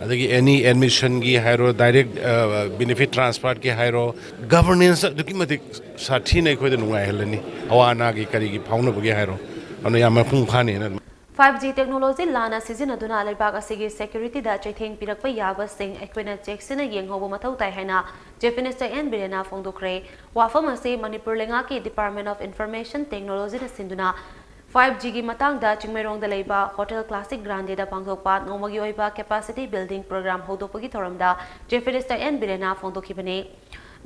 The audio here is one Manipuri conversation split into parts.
adagi any admission gi hairo direct benefit transfer ki hairo governance duki matik sathi nei khoi da nungai helani awana gi kari gi phauna bugi hairo anu yama phung phani na 5G technology lanna shijinnaduna leibak asigi security da cheitheng pirakpa yaba shing eikhoina chekshinna yenghouba mathou tai haina Chief Minister N Biren phongdokkhre wafam ase Manipur lenga ki Department of Information Technology na sinduna 5G gi matang da chingmerong da leiba Hotel Classic Grande da pangthokpa nomagi oiba capacity building program hodopagi thoramda Chief Minister N Biren phongdokhibane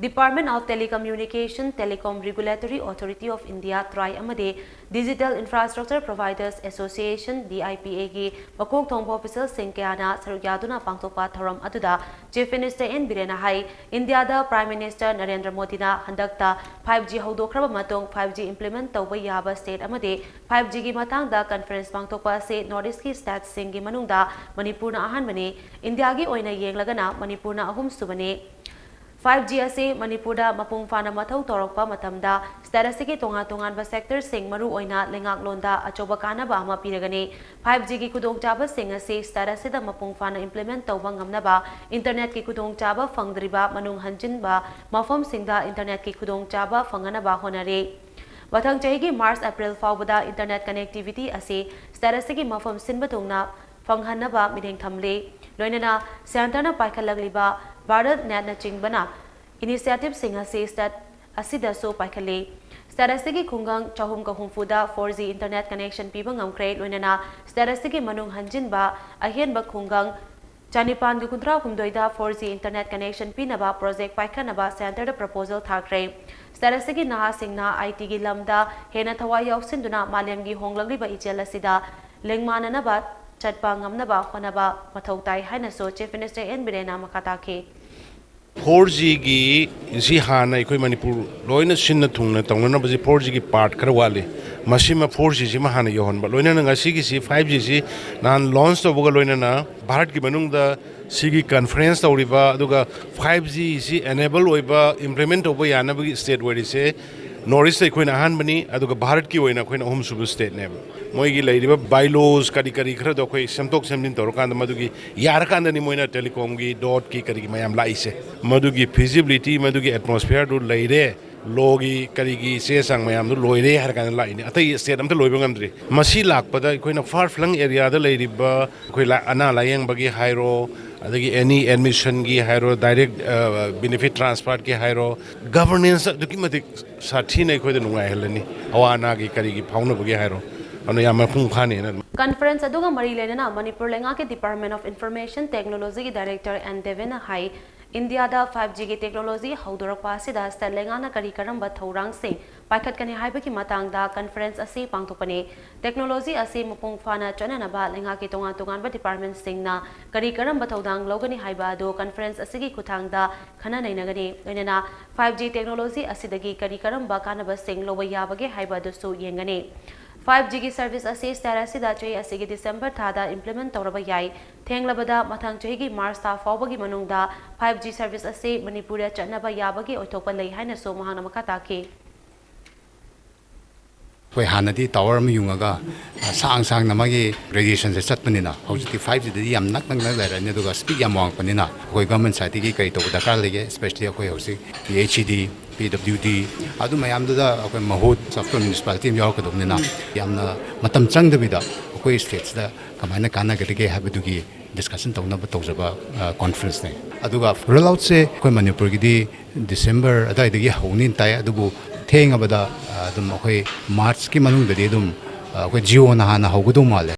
Department of Telecommunication Telecom Regulatory Authority of India TRAI amade Digital Infrastructure Providers Association DIPA gi makok thongba official singkyana sarugyaduna pangthokpa thoram aduda Chief Minister N Biren hai India da Prime Minister Narendra Modi na handakta 5G hodokhraba matung 5G implement tawba yaba state amade 5G gi matang da conference pangthokpa se Northeast ki state sing gi manungda Manipur na ahan bane India gi oina yenglagana Manipur na ahum subane 5G ase Manipur da mapung fana mathou torokpa matamda statistic tongan ba sector sing maru oina lengak londa achoba kana ba ama piragane 5G gi kudong chaba sing ase statistic da mapung fana implement tawba ngamna ba internet ki kudong chaba phangdriba manung hanjin ba mafam singda internet ki kudong chaba phangana ba honare mathang chahi gi March April fawbada internet connectivity ase statistic gi mafam sinba tongna phanghanna ba mideng thamle loinana santana paikalagliba Bharat Natl Chingbana initiative singa se stat asida so paikale statistic khungang chahum ka humfuda 4G internet connection piba ngamkre loinana statistic manung hanjin ba ahen ba khungang chanipan gu kuntra humdoida 4G internet connection pinaba project paikana ba center da proposal thakre statistic naha singna IT gi lamda hena thawai yausinduna malyam gi honglagli ba ichel asida lengmanana ba chatpa ngamna ba honaba mathou tai haina so Chief Minister N Biren makata ke 4G gi si hana ikoi manipur loina sinna thungna tawna ba 4G gi part khara wale masima 4G ji ma hana yohon ba loina nga si gi si 5G si nan launch to boga loina na bharat gi manung da sigi conference tawriba aduga 5G si enable oiba implement oba yana ba state where se Northeast eikhoina ahan bani aduga bharat ki oina khoina ahum subu state ne moi gi leiriba bylaws kari khra do khoi samtok samdin torkan madugi yarkan ni moina telecom gi dot ki kari mayam laise madugi feasibility madugi atmosphere du leire logi kari gi se sang mayam du loire har kan laine atai state am ta loiba ngamdri masi lakpada eikhoina far flung area da leiriba khoi la ana layeng bagi hairo adagi any admission gi hairo direct benefit transfer ki hairo governance duki matik sathi nei khoi da nungai helani awana gi kari gi phauna bugi hairo anu yama phung phani na conference aduga mari lenana Manipur lenga ke Department of Information Technology ki director and Devena hai India da 5G ki technology haudorakpa asida stalenga na kari karamba thorang se paikhat kani haiba ki matang da conference ase pangthopane technology ase mapung phana chanana ba lenga ki tongan ba department singna kari karamba thodang logani haiba do conference ase gi kuthang da khana nainagani loinana 5G technology asidagi kari karamba kana ba sing loba yabage haiba do su yengani 5G ki service ase starasi da chai asigi December thada implement tawraba yai thenglabada mathang chai gi March ta fawbagi manungda 5G service ase Manipur chanaba yabagi oithopa lei haina so mahana makata ke koi hanadi tower ma yungaga sang namagi radiation se chatpanina hojiti 5G di yam nak la ne duga speed yam wang panina koi government side gi kai to dakar lege especially koi hosi PhD PWD adu mayam da koi mathou software municipality yaw ka domnina yamna matam changdabida koi states da kamaina kana gege habidugi discussion tawna ba tawjaba conference ne aduga rollout se koi manipur gi di December adai dagi haunin tai adubu thengabada adum koi March ki manung da di dum koi Jio na hana haugudu male